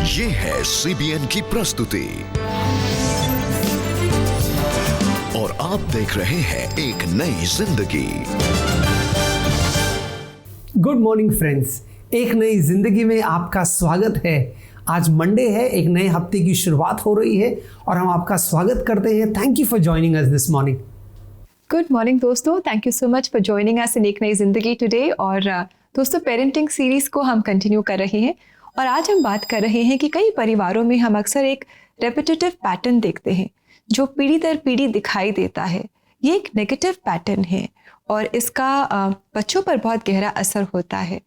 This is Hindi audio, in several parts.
ये है CBN की प्रस्तुति और आप देख रहे हैं एक नई जिंदगी। गुड मॉर्निंग फ्रेंड्स, एक नई जिंदगी में आपका स्वागत है। आज मंडे है, एक नए हफ्ते की शुरुआत हो रही है और हम आपका स्वागत करते हैं। Thank you for joining us this morning. Good morning दोस्तों, thank you so much for joining us in एक नई जिंदगी टुडे। और दोस्तों, पेरेंटिंग सीरीज को हम कंटिन्यू कर रहे हैं और आज हम बात कर रहे हैं कि कई परिवारों में हम अक्सर एक रेपिटेटिव पैटर्न देखते हैं जो पीढ़ी दर पीढ़ी दिखाई देता है। ये एक नेगेटिव पैटर्न है और इसका बच्चों पर बहुत गहरा असर होता है।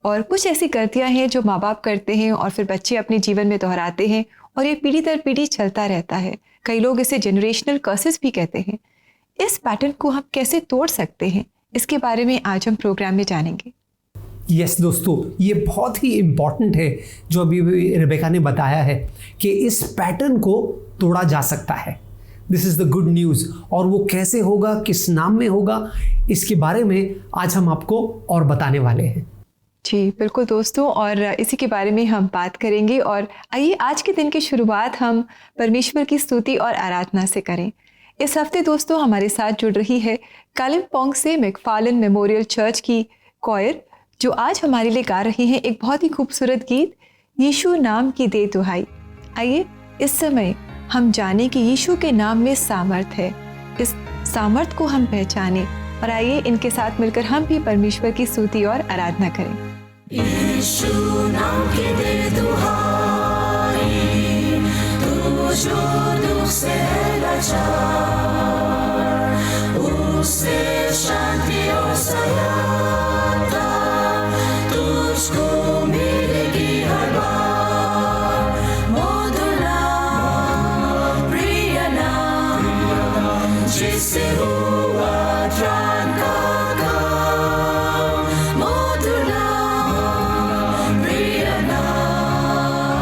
और कुछ ऐसी गलतियां हैं जो माँ बाप करते हैं और फिर बच्चे अपने जीवन में दोहराते हैं और ये पीढ़ी दर पीढ़ी चलता रहता है। कई लोग इसे जनरेशनल कर्सेस भी कहते हैं। इस पैटर्न को हम कैसे तोड़ सकते हैं, इसके बारे में आज हम प्रोग्राम में जानेंगे। यस दोस्तों, ये बहुत ही इम्पॉर्टेंट है जो अभी रेबेका ने बताया है कि इस पैटर्न को तोड़ा जा सकता है। This is the good news. और वो कैसे होगा, किस नाम में होगा, इसके बारे में आज हम आपको और बताने वाले हैं। जी बिल्कुल दोस्तों, और इसी के बारे में हम बात करेंगे। और आइए आज के दिन की शुरुआत हम परमेश्वर की स्तुति और आराधना से करें। इस हफ्ते दोस्तों हमारे साथ जुड़ रही है कालिम्पोंग से मैकफार्लेन मेमोरियल चर्च की क्वायर, जो आज हमारे लिए गा रही हैं एक बहुत ही खूबसूरत गीत, यीशु नाम की दे दुहाई। आइए इस समय हम जाने कि यीशु के नाम में सामर्थ है। इस सामर्थ को हम पहचानें और आइए इनके साथ मिलकर हम भी परमेश्वर की स्तुति और आराधना करें। यीशु नाम की दे दुहाई, तू जो दुख से लाचार, उससे शांति और सहायता तुझको मिलेगी हर बार। मधुर नाम, प्रिय नाम, जिससे हुआ त्राण का काम। मधुर नाम, प्रिय नाम,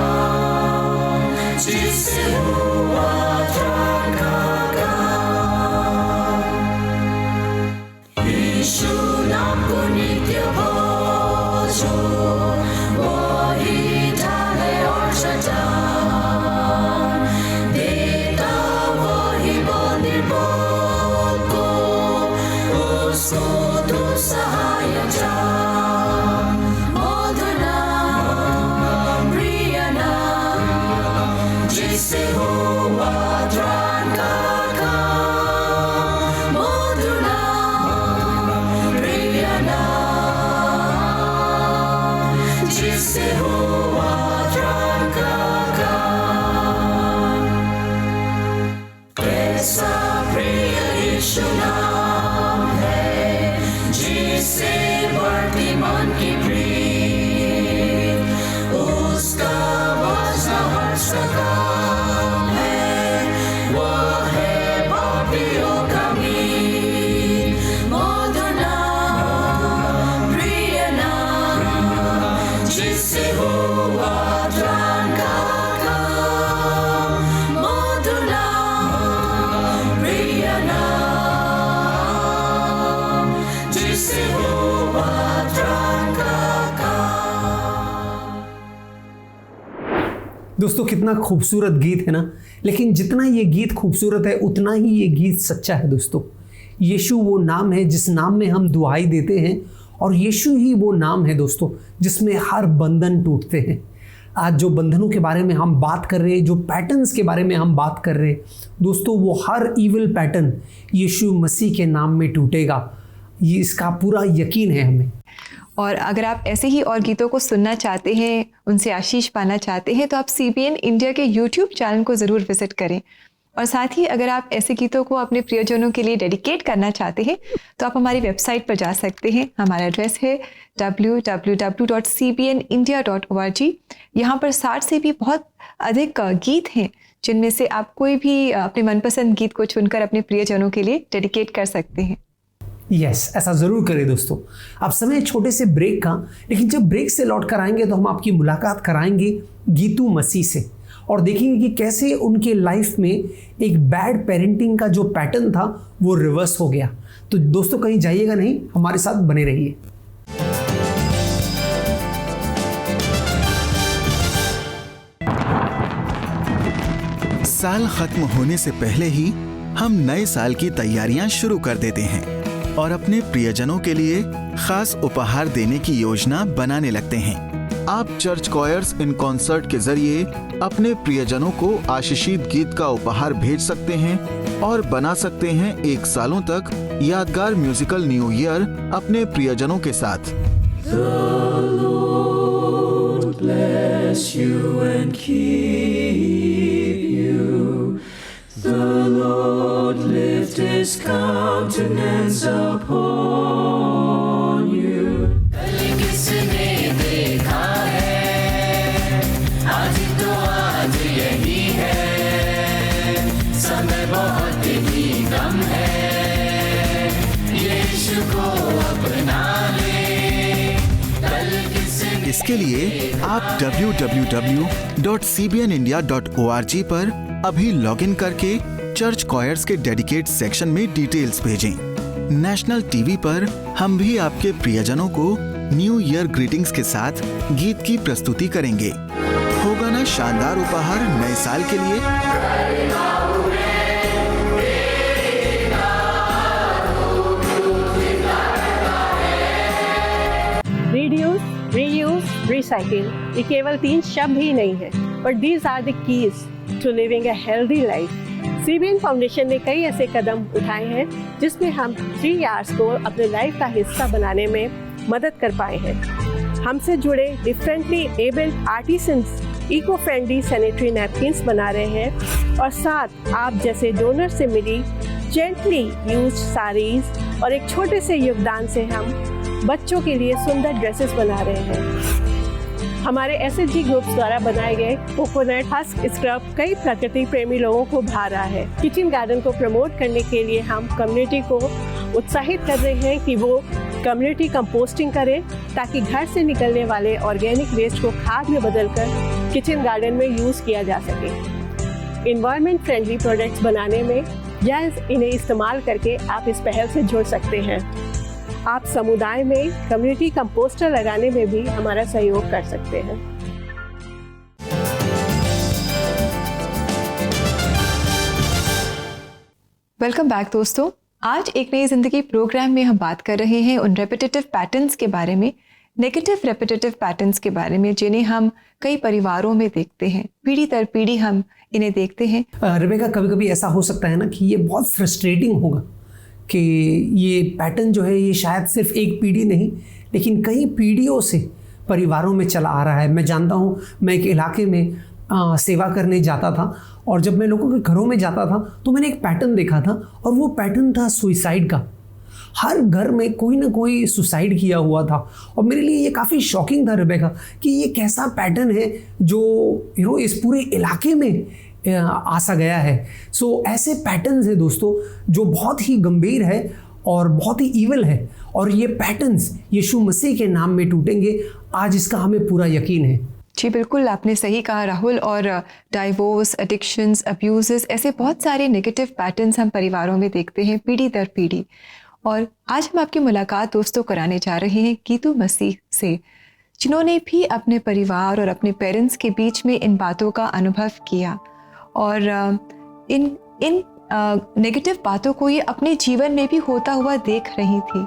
जिससे हुआ त्राण का काम। यीशु नाम को नित्य भजो, वही ढाल और चट्टान, देता वही बल निर्बल को, उसको तू सहायक जान। मधुर नाम, प्रिय नाम, जिससे हुआ त्राण का काम। मधुर नाम, प्रिय नाम, जिससे हुआ त्राण का काम। कैसा प्रिय यीशु नाम है, जिससे बढ़ती मन की प्रीत, उसका वचन हर्ष का काम है, वह है पापियों का मीत। मधुर नाम, प्रिय नाम, जिससे हुआ त्राण का काम। मधुर नाम, प्रिय नाम, जिससे हुआ त्राण का काम। दोस्तों, कितना खूबसूरत गीत है ना। लेकिन जितना ये गीत खूबसूरत है उतना ही ये गीत सच्चा है दोस्तों। यीशु वो नाम है जिस नाम में हम दुहाई देते हैं और यीशु ही वो नाम है दोस्तों जिसमें हर बंधन टूटते हैं। आज जो बंधनों के बारे में हम बात कर रहे हैं, जो पैटर्न्स के बारे में हम बात कर रहे हैं दोस्तों, वो हर ईविल पैटर्न यीशु मसीह के नाम में टूटेगा। ये इसका पूरा यकीन है हमें। और अगर आप ऐसे ही और गीतों को सुनना चाहते हैं, उनसे आशीष पाना चाहते हैं, तो आप CBN इंडिया के YouTube चैनल को ज़रूर विजिट करें। और साथ ही अगर आप ऐसे गीतों को अपने प्रियजनों के लिए डेडिकेट करना चाहते हैं तो आप हमारी वेबसाइट पर जा सकते हैं। हमारा एड्रेस है www.cbnindia.org। यहाँ पर 60 से भी बहुत अधिक गीत हैं जिनमें से आप कोई भी अपने मनपसंद गीत को चुनकर अपने प्रियजनों के लिए डेडिकेट कर सकते हैं। यस, ऐसा ज़रूर करें दोस्तों। अब समय छोटे से ब्रेक का, लेकिन जब ब्रेक से लौट कर आएंगे तो हम आपकी मुलाकात कराएंगे गीतू मसीह से और देखेंगे कि कैसे उनके लाइफ में एक बैड पेरेंटिंग का जो पैटर्न था वो रिवर्स हो गया। तो दोस्तों कहीं जाइएगा नहीं, हमारे साथ बने रहिए। साल खत्म होने से पहले ही हम नए साल की तैयारियां शुरू कर देते हैं और अपने प्रियजनों के लिए खास उपहार देने की योजना बनाने लगते हैं। आप चर्च कॉयर्स इन कॉन्सर्ट के जरिए अपने प्रियजनों को आशीषित गीत का उपहार भेज सकते हैं और बना सकते हैं 1 सालों तक यादगार म्यूजिकल न्यू ईयर अपने प्रियजनों के साथ। Bless you and keep you. The Lord lift His countenance upon you. कल किसने देखा है, आज तो आज यही है, समय बहुत ही कम है, यीशु को अपना ले। इसके लिए आप www.cbnindia.org पर अभी लॉगिन करके चर्च कॉयर्स के डेडिकेट सेक्शन में डिटेल्स भेजें। नेशनल टीवी पर हम भी आपके प्रियजनों को न्यू ईयर ग्रीटिंग्स के साथ गीत की प्रस्तुति करेंगे। होगा ना शानदार उपहार नए साल के लिए? Reduce, reuse, recycle. ये केवल 3 शब्द ही नहीं है, but these are the keys to living a healthy life. CBN foundation ने कई ऐसे कदम उठाए हैं जिसमें हम 3 R's को अपने लाइफ का हिस्सा बनाने में मदद कर पाए हैं। हमसे जुड़े differently abled artisans eco friendly sanitary napkins बना रहे हैं और साथ आप जैसे डोनर से मिली जेंटली यूज्ड साड़ीज और एक छोटे से योगदान से हम बच्चों के लिए सुंदर ड्रेसेस बना रहे हैं। हमारे SHG ग्रुप्स द्वारा बनाए गए कोकोनट हस्क स्क्रब कई प्रकृति प्रेमी लोगों को भा रहा है। किचन गार्डन को प्रमोट करने के लिए हम कम्युनिटी को उत्साहित कर रहे हैं कि वो कम्युनिटी कंपोस्टिंग करें ताकि घर से निकलने वाले ऑर्गेनिक वेस्ट को खाद में बदलकर किचन गार्डन में यूज़ किया जा सके। इन्वायरमेंट फ्रेंडली प्रोडक्ट्स बनाने में या इन्हें इस्तेमाल करके आप इस पहल से जुड़ सकते हैं। आप समुदाय में कम्युनिटी कंपोस्टर लगाने में भी हमारा सहयोग कर सकते हैं। वेलकम बैक दोस्तों। आज एक नई जिंदगी प्रोग्राम में हम बात कर रहे हैं उन रेपिटेटिव पैटर्न्स के बारे में, नेगेटिव रेपिटेटिव पैटर्न्स के बारे में जिन्हें हम कई परिवारों में देखते हैं। पीढ़ी दर पीढ़ी हम इन्हें देखते हैं। रेबेका, कभी कभी ऐसा हो सकता है ना कि ये बहुत फ्रस्ट्रेटिंग होगा कि ये पैटर्न जो है ये शायद सिर्फ एक पीढ़ी नहीं लेकिन कई पीढ़ियों से परिवारों में चला आ रहा है। मैं जानता हूँ, मैं एक इलाके में सेवा करने जाता था और जब मैं लोगों के घरों में जाता था तो मैंने एक पैटर्न देखा था और वो पैटर्न था सुसाइड का। हर घर में कोई ना कोई सुसाइड किया हुआ था और मेरे लिए ये काफ़ी शॉकिंग था रेबेका कि ये कैसा पैटर्न है जो इस पूरे इलाके में आसा गया है। सो ऐसे पैटर्न्स है दोस्तों जो बहुत ही गंभीर है और बहुत ही ईविल है और ये पैटर्न्स यीशु मसीह के नाम में टूटेंगे। आज इसका हमें पूरा यकीन है। जी बिल्कुल, आपने सही कहा राहुल। और डाइवोर्स, एडिक्शंस, अब्यूजेस, ऐसे बहुत सारे नेगेटिव पैटर्न्स हम परिवारों में देखते हैं पीढ़ी दर पीढ़ी। और आज हम आपकी मुलाकात दोस्तों कराने जा रहे हैं गीतू मसीह से, जिन्होंने भी अपने परिवार और अपने पेरेंट्स के बीच में इन बातों का अनुभव किया और इन नेगेटिव बातों को ये अपने जीवन में भी होता हुआ देख रही थी,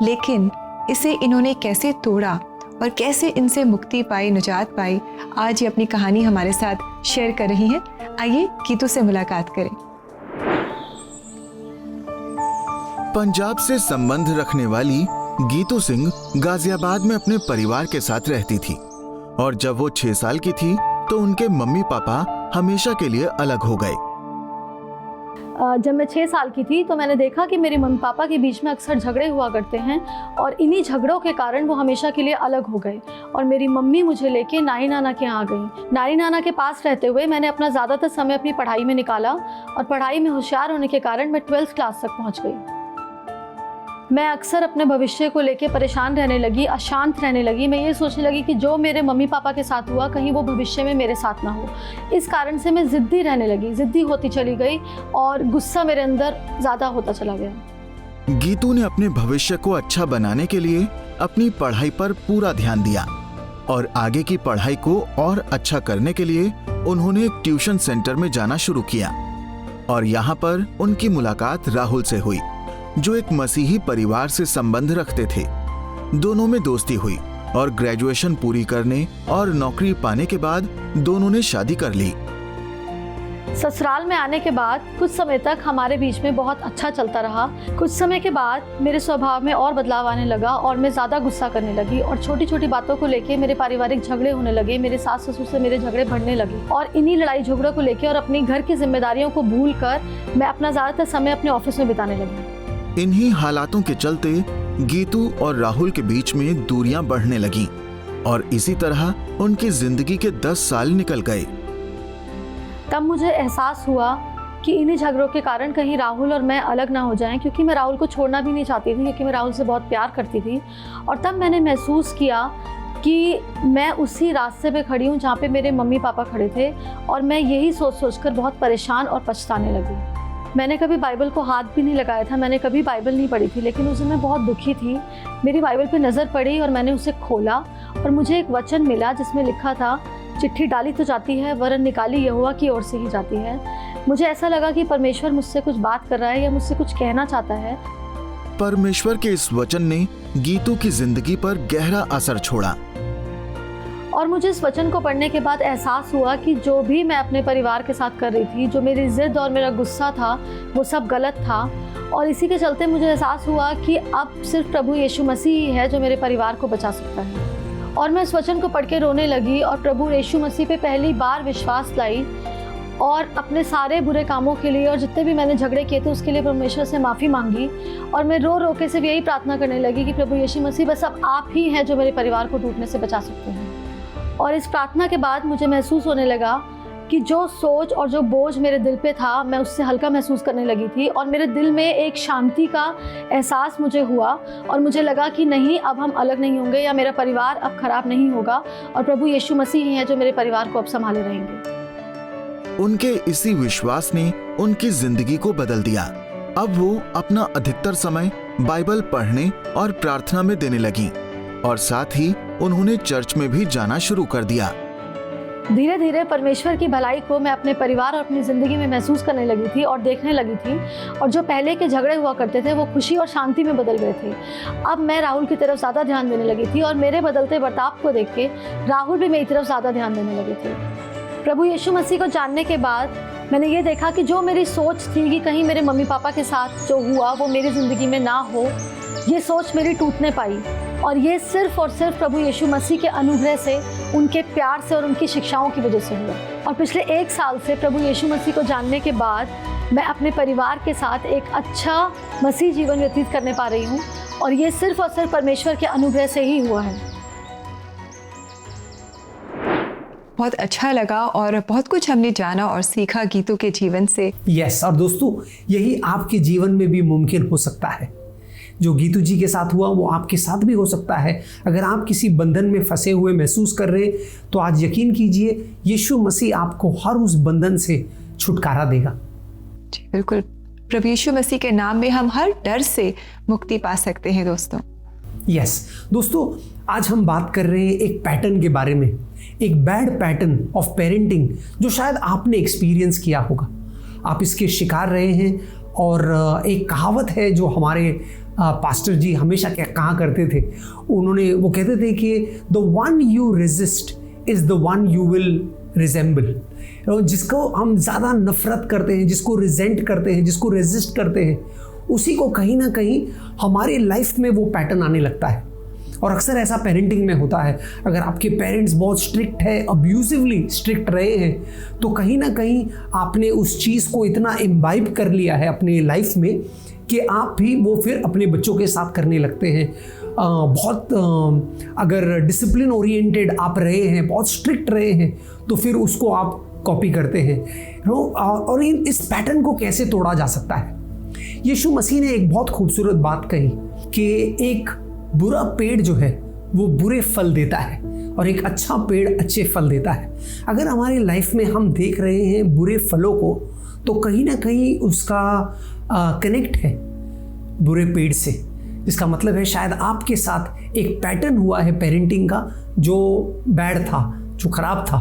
लेकिन इसे इन्होंने कैसे तोड़ा और कैसे इनसे मुक्ति पाई, निजात पाई, आज ये अपनी कहानी हमारे साथ शेयर कर रही हैं। आइए गीतू से मुलाकात करें। पंजाब से संबंध रखने वाली गीतू सिंह गाजियाबाद में अपने परिवार के साथ रहती थी और जब वो 6 साल की थी तो उनके मम्मी पापा हमेशा के लिए अलग हो गए। जब मैं 6 साल की थी तो मैंने देखा कि मेरे मम्मी पापा के बीच में अक्सर झगड़े हुआ करते हैं और इन्हीं झगड़ों के कारण वो हमेशा के लिए अलग हो गए और मेरी मम्मी मुझे लेके नानी नाना के यहाँ आ गई। नानी नाना के पास रहते हुए मैंने अपना ज़्यादातर समय अपनी पढ़ाई में निकाला और पढ़ाई में होशियार होने के कारण मैं 12th क्लास तक पहुँच गई। मैं अक्सर अपने भविष्य को लेके परेशान रहने लगी, अशांत रहने लगी। मैं ये सोचने लगी कि जो मेरे मम्मी पापा के साथ हुआ कहीं वो भविष्य में मेरे साथ ना हो। इस कारण से मैं ज़िद्दी रहने लगी, ज़िद्दी होती चली गई और गुस्सा मेरे अंदर ज़्यादा होता चला गया। गीतू ने अपने भविष्य को अच्छा बनाने के लिए अपनी पढ़ाई पर पूरा ध्यान दिया और आगे की पढ़ाई को और अच्छा करने के लिए उन्होंने एक ट्यूशन सेंटर में जाना शुरू किया और यहाँ पर उनकी मुलाकात राहुल से हुई, जो एक मसीही परिवार से संबंध रखते थे। दोनों में दोस्ती हुई और ग्रेजुएशन पूरी करने और नौकरी पाने के बाद दोनों ने शादी कर ली। ससुराल में आने के बाद कुछ समय तक हमारे बीच में बहुत अच्छा चलता रहा। कुछ समय के बाद मेरे स्वभाव में और बदलाव आने लगा और मैं ज़्यादा गुस्सा करने लगी और छोटी छोटी बातों को लेके मेरे पारिवारिक झगड़े होने लगे। मेरे सास ससुर से मेरे झगड़े बढ़ने लगे और इन्हीं लड़ाई झगड़ों को लेके और अपनी घर की जिम्मेदारियों को भूल कर मैं अपना ज़्यादातर समय अपने ऑफिस में बिताने लगी। इन्हीं हालातों के चलते गीतू और राहुल के बीच में दूरियां बढ़ने लगीं और इसी तरह उनकी जिंदगी के 10 साल निकल गए। तब मुझे एहसास हुआ कि इन्हीं झगड़ों के कारण कहीं राहुल और मैं अलग ना हो जाएं, क्योंकि मैं राहुल को छोड़ना भी नहीं चाहती थी, क्योंकि मैं राहुल से बहुत प्यार करती थी। और तब मैंने महसूस किया कि मैं उसी रास्ते पे खड़ी हूँ जहाँ पे मेरे मम्मी पापा खड़े थे और मैं यही सोच कर बहुत परेशान और पछताने लगी। मैंने कभी बाइबल को हाथ भी नहीं लगाया था, मैंने कभी बाइबल नहीं पढ़ी थी, लेकिन उस दिन मैं बहुत दुखी थी। मेरी बाइबल पे नज़र पड़ी और मैंने उसे खोला और मुझे एक वचन मिला जिसमें लिखा था, चिट्ठी डाली तो जाती है वरन निकाली यहोवा की ओर से ही जाती है। मुझे ऐसा लगा कि परमेश्वर मुझसे कुछ बात कर रहा है या मुझसे कुछ कहना चाहता है। परमेश्वर के इस वचन ने गीतू की जिंदगी पर गहरा असर छोड़ा और मुझे इस वचन को पढ़ने के बाद एहसास हुआ कि जो भी मैं अपने परिवार के साथ कर रही थी, जो मेरी जिद और मेरा गुस्सा था, वो सब गलत था। और इसी के चलते मुझे एहसास हुआ कि अब सिर्फ प्रभु यीशु मसीह ही है जो मेरे परिवार को बचा सकता है। और मैं इस वचन को पढ़ के रोने लगी और प्रभु यीशु मसीह पे पहली बार विश्वास लाई और अपने सारे बुरे कामों के लिए और जितने भी मैंने झगड़े किए थे उसके लिए परमेश्वर से माफ़ी मांगी। और मैं रो रो के सिर्फ यही प्रार्थना करने लगी कि प्रभु यीशु मसीह बस अब आप ही हैं जो मेरे परिवार को टूटने से बचा सकते हैं। और इस प्रार्थना के बाद मुझे महसूस होने लगा कि जो सोच और जो बोझ मेरे दिल पे था मैं उससे हल्का महसूस करने लगी थी और मेरे दिल में एक शांति का एहसास मुझे हुआ और मुझे लगा कि नहीं, अब हम अलग नहीं होंगे या मेरा परिवार अब खराब नहीं होगा और प्रभु यीशु मसीह ही है जो मेरे परिवार को अब संभाले रहेंगे। उनके इसी विश्वास ने उनकी जिंदगी को बदल दिया। अब वो अपना अधिकतर समय बाइबल पढ़ने और प्रार्थना में देने लगी और साथ ही उन्होंने चर्च में भी जाना शुरू कर दिया। धीरे धीरे परमेश्वर की भलाई को मैं अपने परिवार और अपनी ज़िंदगी में महसूस करने लगी थी और देखने लगी थी और जो पहले के झगड़े हुआ करते थे वो खुशी और शांति में बदल गए थे। अब मैं राहुल की तरफ ज़्यादा ध्यान देने लगी थी और मेरे बदलते बर्ताव को देख के राहुल भी मेरी तरफ ज़्यादा ध्यान देने लगे थे। प्रभु यीशु मसीह को जानने के बाद मैंने ये देखा कि जो मेरी सोच थी कि कहीं मेरे मम्मी पापा के साथ जो हुआ वो मेरी ज़िंदगी में ना हो, ये सोच मेरी टूटने पाई और ये सिर्फ और सिर्फ प्रभु यीशु मसीह के अनुग्रह से, उनके प्यार से और उनकी शिक्षाओं की वजह से हुआ। और पिछले 1 साल से प्रभु यीशु मसीह को जानने के बाद मैं अपने परिवार के साथ एक अच्छा मसीह जीवन व्यतीत करने पा रही हूँ और ये सिर्फ और सिर्फ परमेश्वर के अनुग्रह से ही हुआ है। बहुत अच्छा लगा और बहुत कुछ हमने जाना और सीखा गीतू के जीवन से। यस, और दोस्तों यही आपके जीवन में भी मुमकिन हो सकता है। जो गीतू जी के साथ हुआ वो आपके साथ भी हो सकता है। अगर आप किसी बंधन में फंसे हुए महसूस कर रहे हैं तो आज यकीन कीजिए यीशु मसीह आपको हर उस बंधन से छुटकारा देगा। जी बिल्कुल, प्रभु यीशु मसीह के नाम में हम हर डर से मुक्ति पा सकते हैं दोस्तों। यस दोस्तों, आज हम बात कर रहे हैं एक पैटर्न के बारे में, एक बैड पैटर्न ऑफ पेरेंटिंग जो शायद आपने एक्सपीरियंस किया होगा। आप इसके शिकार रहे हैं और एक कहावत है जो हमारे पास्टर जी हमेशा कहा करते थे। वो कहते थे कि the one you resist is the one you will resemble. जिसको हम ज़्यादा नफरत करते हैं, जिसको रिजेंट करते हैं, जिसको रेजिस्ट करते हैं, उसी को कहीं ना कहीं हमारी लाइफ में वो पैटर्न आने लगता है। और अक्सर ऐसा पेरेंटिंग में होता है। अगर आपके पेरेंट्स बहुत स्ट्रिक्ट है, अब्यूजिवली स्ट्रिक्ट रहे हैं, तो कहीं ना कहीं आपने उस चीज़ को इतना इम्बाइब कर लिया है अपने लाइफ में कि आप भी वो फिर अपने बच्चों के साथ करने लगते हैं। अगर डिसिप्लिन ओरिएंटेड आप रहे हैं, बहुत स्ट्रिक्ट रहे हैं, तो फिर उसको आप कॉपी करते हैं। और इस पैटर्न को कैसे तोड़ा जा सकता है? यीशु मसीह ने एक बहुत खूबसूरत बात कही कि एक बुरा पेड़ जो है वो बुरे फल देता है और एक अच्छा पेड़ अच्छे फल देता है। अगर हमारी लाइफ में हम देख रहे हैं बुरे फलों को, तो कहीं ना कहीं उसका कनेक्ट है बुरे पेड़ से। इसका मतलब है शायद आपके साथ एक पैटर्न हुआ है पेरेंटिंग का जो बैड था, जो खराब था,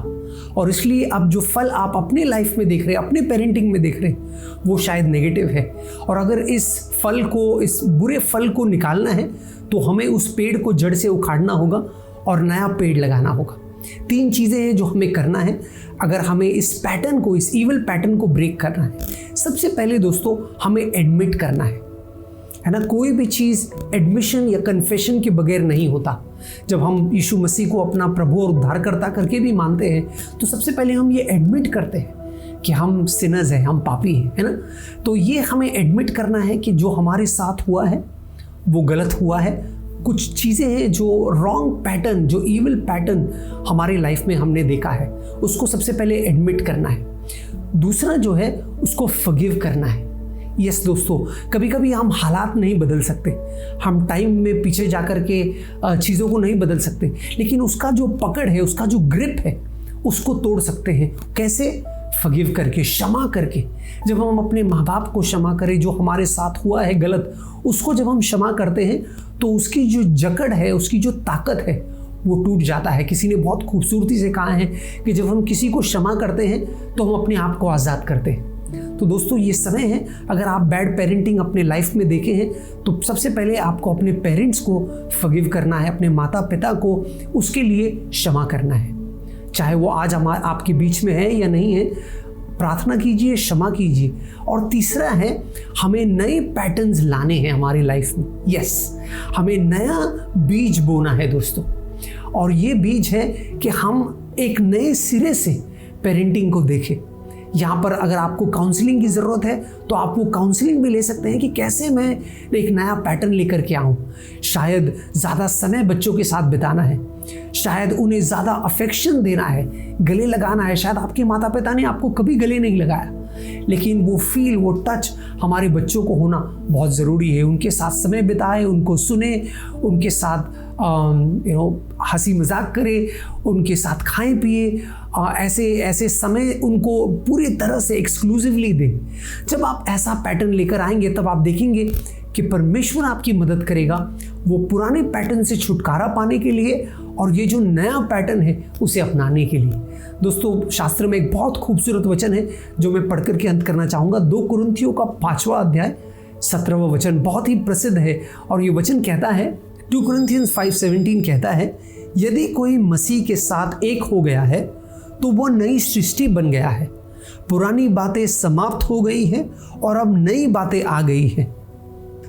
और इसलिए अब जो फल आप अपने लाइफ में देख रहे हैं, अपने पेरेंटिंग में देख रहे हैं, वो शायद नेगेटिव है। और अगर इस फल को, इस बुरे फल को निकालना है तो हमें उस पेड़ को जड़ से उखाड़ना होगा और नया पेड़ लगाना होगा। 3 चीज़ें हैं जो हमें करना है अगर हमें इस पैटर्न को, इस ईवल पैटर्न को ब्रेक करना है। सबसे पहले दोस्तों हमें एडमिट करना है ना। कोई भी चीज़ एडमिशन या कन्फेशन के बगैर नहीं होता। जब हम यीशु मसीह को अपना प्रभु और उद्धारकर्ता करके भी मानते हैं तो सबसे पहले हम ये एडमिट करते हैं कि हम सिनर्स हैं, हम पापी हैं, है ना। तो ये हमें एडमिट करना है कि जो हमारे साथ हुआ है वो गलत हुआ है। कुछ चीज़ें हैं जो रॉन्ग पैटर्न, जो ईविल पैटर्न हमारे लाइफ में हमने देखा है, उसको सबसे पहले एडमिट करना है। दूसरा जो है उसको फॉरगिव करना है। यस दोस्तों, कभी कभी हम हालात नहीं बदल सकते, हम टाइम में पीछे जा कर के चीज़ों को नहीं बदल सकते, लेकिन उसका जो पकड़ है, उसका जो ग्रिप है, उसको तोड़ सकते हैं। कैसे? फॉरगिव करके, क्षमा करके। जब हम अपने माँ बाप को क्षमा करें, जो हमारे साथ हुआ है गलत, उसको जब हम क्षमा करते हैं तो उसकी जो जकड़ है, उसकी जो ताकत है, वो टूट जाता है। किसी ने बहुत खूबसूरती से कहा है कि जब हम किसी को क्षमा करते हैं तो हम अपने आप को आज़ाद करते हैं। तो दोस्तों ये समय है, अगर आप बैड पेरेंटिंग अपने लाइफ में देखे हैं तो सबसे पहले आपको अपने पेरेंट्स को फॉरगिव करना है, अपने माता पिता को उसके लिए क्षमा करना है, चाहे वो आज आपके बीच में है या नहीं है। प्रार्थना कीजिए, क्षमा कीजिए। और तीसरा है, हमें नए पैटर्न्स लाने हैं हमारी लाइफ में। यस, हमें नया बीज बोना है दोस्तों, और ये बीज है कि हम एक नए सिरे से पेरेंटिंग को देखें। यहाँ पर अगर आपको काउंसलिंग की ज़रूरत है तो आप वो काउंसलिंग भी ले सकते हैं कि कैसे मैं एक नया पैटर्न लेकर के आऊँ। शायद ज़्यादा समय बच्चों के साथ बिताना है, शायद उन्हें ज़्यादा अफेक्शन देना है, गले लगाना है। शायद आपके माता पिता ने आपको कभी गले नहीं लगाया, लेकिन वो फील, वो टच हमारे बच्चों को होना बहुत ज़रूरी है। उनके साथ समय बिताए, उनको सुने, उनके साथ हंसी मजाक करें, उनके साथ खाएं पिए, ऐसे समय उनको पूरी तरह से एक्सक्लूसिवली दें। जब आप ऐसा पैटर्न लेकर आएंगे तब आप देखेंगे कि परमेश्वर आपकी मदद करेगा वो पुराने पैटर्न से छुटकारा पाने के लिए और ये जो नया पैटर्न है उसे अपनाने के लिए। दोस्तों, शास्त्र में एक बहुत खूबसूरत वचन है जो मैं पढ़कर के अंत करना चाहूँगा। 2 कुरिन्थियों का 5वां अध्याय 17वां वचन बहुत ही प्रसिद्ध है, और ये वचन कहता है, 2 Corinthians 5:17 कहता है, यदि कोई मसीह के साथ एक हो गया है तो वो नई सृष्टि बन गया है, पुरानी बातें समाप्त हो गई हैं और अब नई बातें आ गई हैं।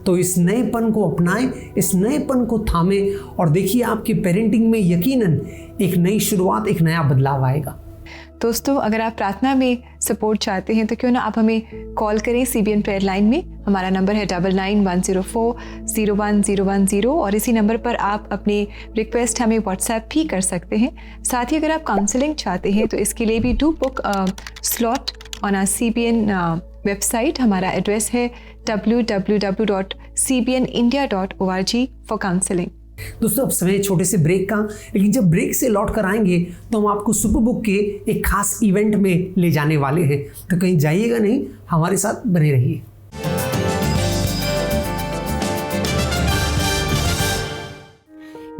तो इस नएपन को अपनाएं, इस नएपन को थामें, और देखिए आपके पेरेंटिंग में यकीनन एक नई शुरुआत, एक नया बदलाव आएगा। दोस्तों, अगर आप प्रार्थना में सपोर्ट चाहते हैं तो क्यों ना आप हमें कॉल करें CBN प्रेयर लाइन में। हमारा नंबर है 9910401010, और इसी नंबर पर आप अपनी रिक्वेस्ट हमें व्हाट्सएप भी कर सकते हैं। साथ ही अगर आप काउंसलिंग चाहते हैं तो इसके लिए भी do book slot on our CBN website. हमारा एड्रेस है www.cbnindia.org फॉर काउंसलिंग। दोस्तों, अब समय छोटे से ब्रेक का, लेकिन जब ब्रेक से लौट कर आएंगे तो हम आपको सुपर बुक के एक खास इवेंट में ले जाने वाले हैं, तो कहीं जाइएगा नहीं, हमारे साथ बने रहिए।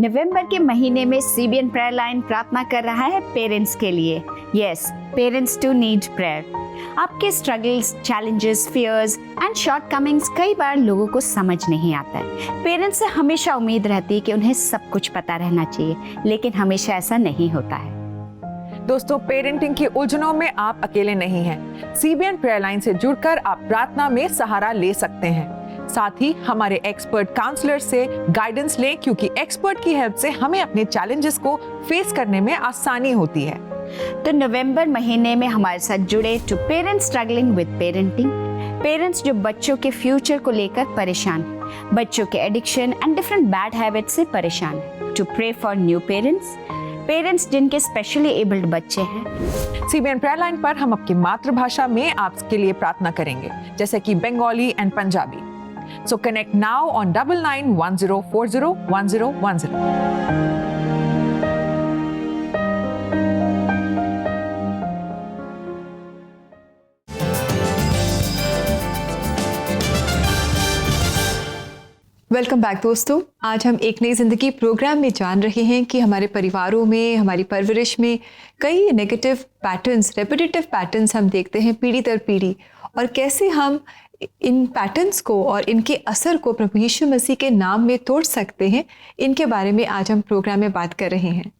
नवंबर के महीने में CBN प्रेयर लाइन प्रार्थना कर रहा है पेरेंट्स के लिए। Yes, parents too need prayer. आपके struggles, challenges, fears and shortcomings कई बार लोगों को समझ नहीं आता है। पेरेंट्स से हमेशा उम्मीद रहती है कि उन्हें सब कुछ पता रहना चाहिए, लेकिन हमेशा ऐसा नहीं होता है। दोस्तों, पेरेंटिंग की उलझनों में आप अकेले नहीं हैं। CBN प्रेयर लाइन से जुड़कर आप प्रार्थना में सहारा ले सकते हैं। साथ ही हमारे एक्सपर्ट काउंसलर से गाइडेंस लें, क्योंकि एक्सपर्ट की हेल्प से हमें अपने चैलेंजेस को फेस करने में आसानी होती है। तो नवंबर महीने में हमारे साथ जुड़े to parents struggling with parenting, parents जो बच्चों के फ्यूचर को लेकर परेशान हैं, बच्चों के addiction and different bad habits से परेशान हैं, to pray for new parents, parents जिनके स्पेशली एबल्ड बच्चे हैं। CBN प्रेयर लाइन पर हम आपकी मातृभाषा में आपके लिए प्रार्थना करेंगे, जैसे कि Bengali and Punjabi. So connect now on 9910401010. Welcome back दोस्तों। आज हम एक नई ज़िंदगी प्रोग्राम में जान रहे हैं कि हमारे परिवारों में, हमारी परवरिश में कई नेगेटिव पैटर्न्स, रेपिटेटिव पैटर्न्स हम देखते हैं पीढ़ी दर पीढ़ी, और कैसे हम इन पैटर्न्स को और इनके असर को प्रभु यीशु मसीह के नाम में तोड़ सकते हैं। इनके बारे में आज हम प्रोग्राम में बात कर रहे हैं।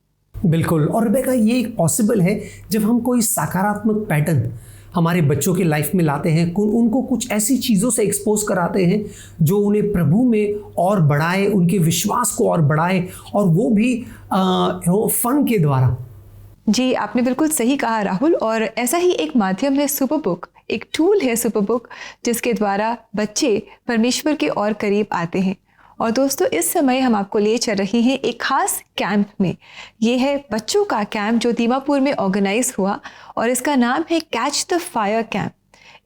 बिल्कुल। और रेबेका, ये पॉसिबल है जब हम कोई सकारात्मक पैटर्न हमारे बच्चों के लाइफ में लाते हैं, उनको कुछ ऐसी चीज़ों से एक्सपोज कराते हैं जो उन्हें प्रभु में और बढ़ाए, उनके विश्वास को और बढ़ाए, और वो भी फन के द्वारा। जी, आपने बिल्कुल सही कहा राहुल। और ऐसा ही एक माध्यम है सुपर बुक, एक टूल है सुपर बुक, जिसके द्वारा बच्चे परमेश्वर के और करीब आते हैं। और दोस्तों, इस समय हम आपको ले चल रहे हैं एक खास कैंप में। ये है बच्चों का कैंप जो दीमापुर में ऑर्गेनाइज हुआ, और इसका नाम है कैच द फायर कैंप।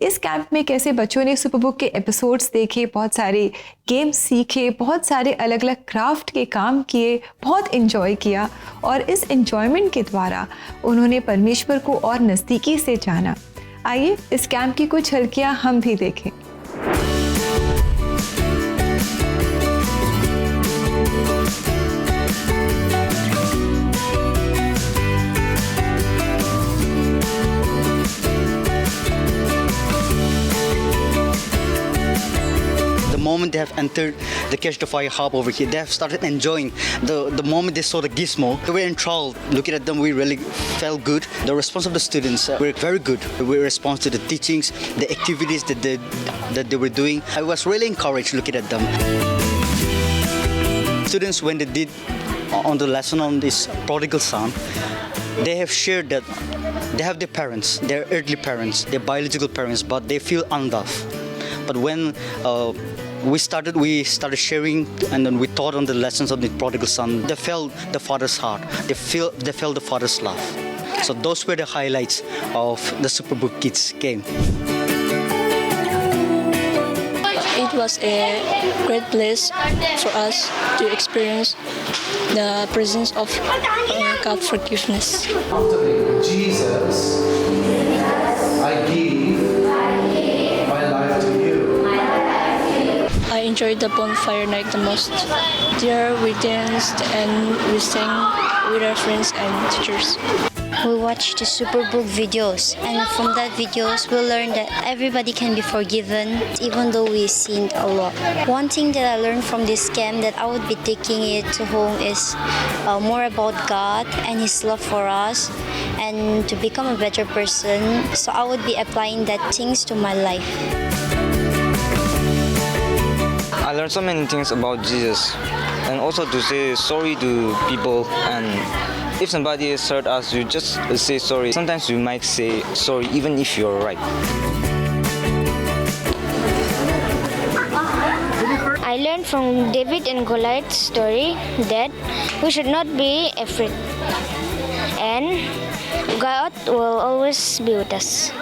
इस कैंप में कैसे बच्चों ने सुपर बुक के एपिसोड्स देखे, बहुत सारे गेम्स सीखे, बहुत सारे अलग अलग क्राफ्ट के काम किए, बहुत इन्जॉय किया, और इस एन्जॉयमेंट के द्वारा उन्होंने परमेश्वर को और नज़दीकी से जाना। आइए इस कैंप की कुछ झलकियाँ हम भी देखें। moment they have entered the Catch the Fire hub over here, they have started enjoying the moment they saw the gizmo. They were enthralled. Looking at them, we really felt good. The response of the students were very good. We responded to the teachings, the activities that they were doing. I was really encouraged looking at them. Students, when they did on the lesson on this prodigal son, they have shared that they have their parents, their earthly parents, their biological parents, but they feel unloved. But when we started sharing, and then we taught on the lessons of the prodigal son, they felt the father's heart. They felt the father's love. So those were the highlights of the Superbook Kids game. It was a great place for us to experience the presence of God's forgiveness. Jesus, I give my life to you. I enjoyed the bonfire night the most. There we danced and we sang with our friends and teachers. We watched the Superbook videos, and from that videos we learned that everybody can be forgiven even though we sinned a lot. One thing that I learned from this camp that I would be taking it to home is more about God and His love for us, and to become a better person. So I would be applying that things to my life. I learned so many things about Jesus, and also to say sorry to people, and if somebody has hurt us, you just say sorry. Sometimes you might say sorry even if you're right. I learned from David and Goliath's story that we should not be afraid, and God will always be with us.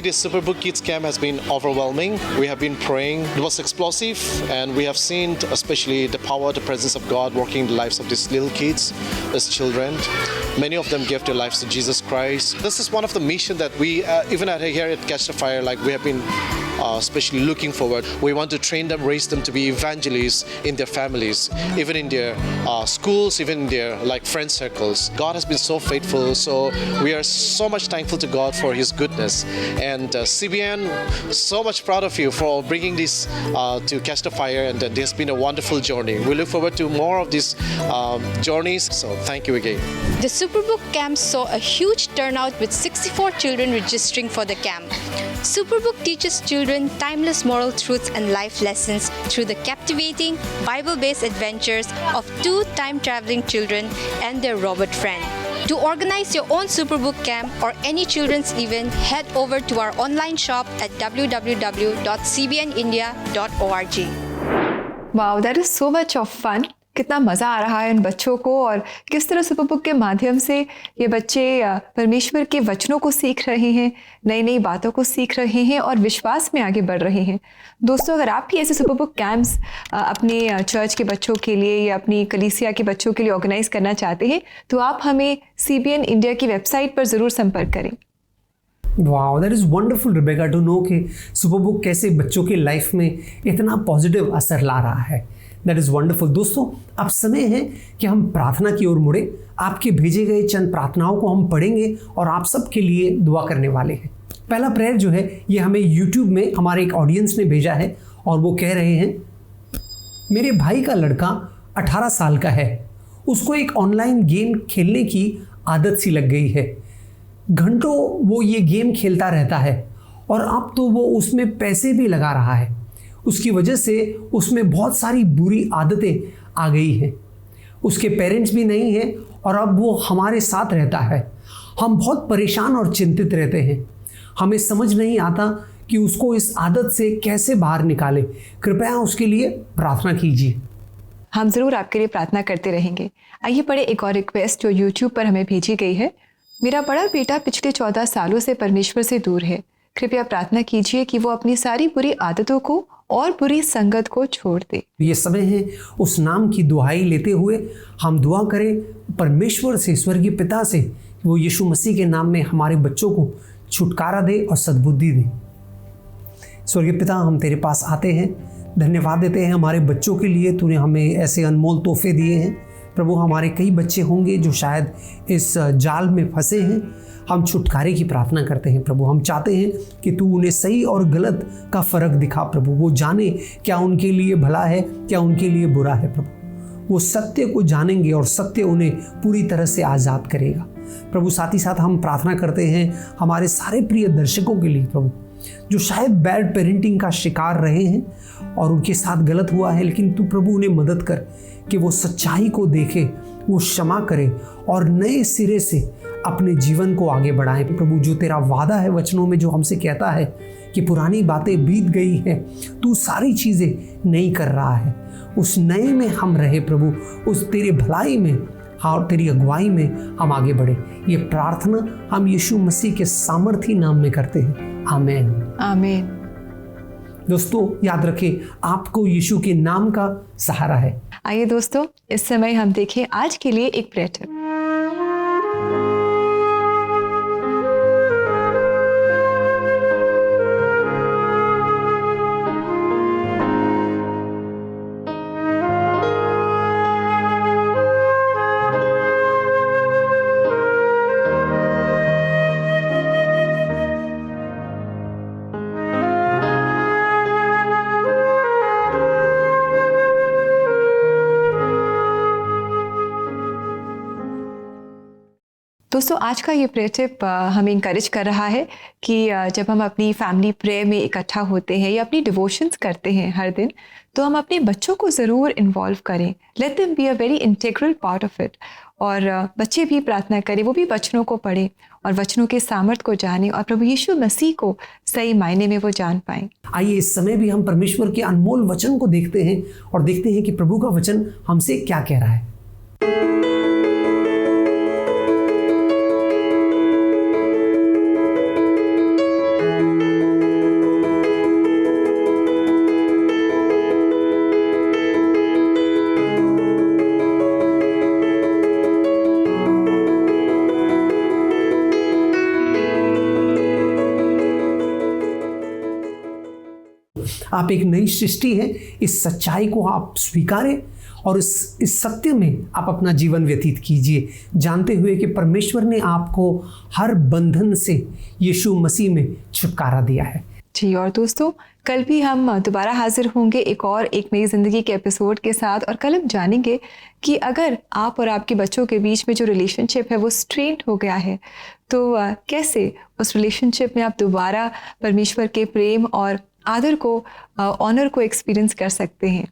This Superbook Kids Camp has been overwhelming. We have been praying. It was explosive, and we have seen especially the power, the presence of God working in the lives of these little kids, as children. Many of them gave their lives to Jesus Christ. This is one of the missions that we, even here at Catch the Fire, like we have been especially looking forward. We want to train them, raise them to be evangelists in their families, even in their schools, even in their friend circles. God has been so faithful, so we are so much thankful to God for His goodness. And CBN, so much proud of you for bringing this to Catch the Fire, and it has been a wonderful journey. We look forward to more of these journeys, so thank you again. The Superbook camp saw a huge turnout with 64 children registering for the camp. Superbook teaches children timeless moral truths and life lessons through the captivating Bible-based adventures of two time-traveling children and their robot friend. To organize your own Superbook camp or any children's event, head over to our online shop at www.cbnindia.org. Wow, that is so much of fun. कितना मज़ा आ रहा है इन बच्चों को, और किस तरह सुपरबुक के माध्यम से ये बच्चे परमेश्वर के वचनों को सीख रहे हैं, नई नई बातों को सीख रहे हैं और विश्वास में आगे बढ़ रहे हैं। दोस्तों, अगर आप भी ऐसे सुपरबुक कैंप्स अपने चर्च के बच्चों के लिए या अपनी कलीसिया के बच्चों के लिए ऑर्गेनाइज करना चाहते हैं, तो आप हमें CBN इंडिया की वेबसाइट पर ज़रूर संपर्क करें। Wow, that is wonderful Rebecca to know कि सुपर बुक कैसे बच्चों के लाइफ में इतना पॉजिटिव असर ला रहा है। That is wonderful. दोस्तों, अब समय है कि हम प्रार्थना की ओर मुड़े। आपके भेजे गए चंद प्रार्थनाओं को हम पढ़ेंगे और आप सबके लिए दुआ करने वाले हैं। पहला प्रेयर जो है ये हमें यूट्यूब में हमारे एक ऑडियंस ने भेजा है और वो कह रहे हैं, मेरे भाई का लड़का 18 साल का है, उसको एक ऑनलाइन गेम खेलने की आदत सी लग गई है। घंटों वो ये गेम खेलता रहता है और अब तो वो उसमें पैसे भी लगा रहा है। उसकी वजह से उसमें बहुत सारी बुरी आदतें आ गई हैं। उसके पेरेंट्स भी नहीं हैं और अब वो हमारे साथ रहता है। हम बहुत परेशान और चिंतित रहते हैं। हमें समझ नहीं आता कि उसको इस आदत से कैसे बाहर निकाले। कृपया उसके लिए प्रार्थना कीजिए। हम ज़रूर आपके लिए प्रार्थना करते रहेंगे। आइए पढ़े एक और रिक्वेस्ट जो यूट्यूब पर हमें भेजी गई है। मेरा बड़ा बेटा पिछले 14 सालों से परमेश्वर से दूर है। कृपया प्रार्थना कीजिए कि वो अपनी सारी बुरी आदतों को और बुरी संगत को छोड़ दे। ये समय है उस नाम की दुहाई लेते हुए हम दुआ करें परमेश्वर से, स्वर्गीय पिता से, वो यीशु मसीह के नाम में हमारे बच्चों को छुटकारा दे और सद्बुद्धि दे। स्वर्गीय पिता, हम तेरे पास आते हैं, धन्यवाद देते हैं हमारे बच्चों के लिए। तूने हमें ऐसे अनमोल तोहफे दिए हैं प्रभु। हमारे कई बच्चे होंगे जो शायद इस जाल में फंसे हैं। हम छुटकारे की प्रार्थना करते हैं प्रभु। हम चाहते हैं कि तू उन्हें सही और गलत का फ़र्क दिखा प्रभु। वो जाने क्या उनके लिए भला है, क्या उनके लिए बुरा है प्रभु। वो सत्य को जानेंगे और सत्य उन्हें पूरी तरह से आज़ाद करेगा प्रभु। साथ ही साथ हम प्रार्थना करते हैं हमारे सारे प्रिय दर्शकों के लिए प्रभु, जो शायद बैड पेरेंटिंग का शिकार रहे हैं और उनके साथ गलत हुआ है, लेकिन तू प्रभु उन्हें मदद कर कि वो सच्चाई को देखे, वो क्षमा करे और नए सिरे से अपने जीवन को आगे बढ़ाएं प्रभु। जो तेरा वादा है वचनों में, जो हमसे कहता है कि पुरानी बातें बीत गई हैं, तू सारी चीज़ें नई कर रहा है, उस नए में हम रहे प्रभु। उस तेरे भलाई में और तेरी अगुवाई में हम आगे बढ़े। ये प्रार्थना हम यीशु मसीह के सामर्थी नाम में करते हैं। आमीन आमीन। दोस्तों, याद रखें आपको यीशु के नाम का सहारा है। आइए दोस्तों, इस समय हम देखें आज के लिए एक प्रेयर टिप। दोस्तों, आज का ये प्रेयर टिप हमें इंकरेज कर रहा है कि जब हम अपनी फैमिली प्रेयर में इकट्ठा होते हैं या अपनी डिवोशंस करते हैं हर दिन, तो हम अपने बच्चों को ज़रूर इन्वॉल्व करें। Let them be a very integral part of it. और बच्चे भी प्रार्थना करें, वो भी वचनों को पढ़ें और वचनों के सामर्थ्य को जानें और प्रभु यीशु मसीह को सही मायने में वो जान पाएं। आइए इस समय भी हम परमेश्वर के अनमोल वचन को देखते हैं और देखते हैं कि प्रभु का वचन हमसे क्या कह रहा है। आप एक नई सृष्टि हैं। इस सच्चाई को आप स्वीकारें और इस सत्य में आप अपना जीवन व्यतीत कीजिए, जानते हुए कि परमेश्वर ने आपको हर बंधन से यीशु मसीह में छुटकारा दिया है। जी, और दोस्तों, कल भी हम दोबारा हाजिर होंगे एक नई ज़िंदगी के एपिसोड के साथ। और कल हम जानेंगे कि अगर आप और आपके बच्चों के बीच में जो रिलेशनशिप है वो स्ट्रेंड हो गया है, तो कैसे उस रिलेशनशिप में आप दोबारा परमेश्वर के प्रेम और आदर को, ऑनर को एक्सपीरियंस कर सकते हैं।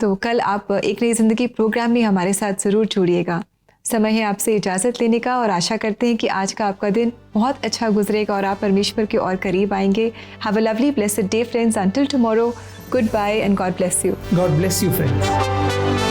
तो कल आप एक नई ज़िंदगी प्रोग्राम में हमारे साथ ज़रूर जुड़िएगा। समय है आपसे इजाज़त लेने का और आशा करते हैं कि आज का आपका दिन बहुत अच्छा गुजरेगा और आप परमेश्वर के और करीब आएंगे। Have a lovely blessed day friends. Until tomorrow, good bye and God bless you. God bless you friends.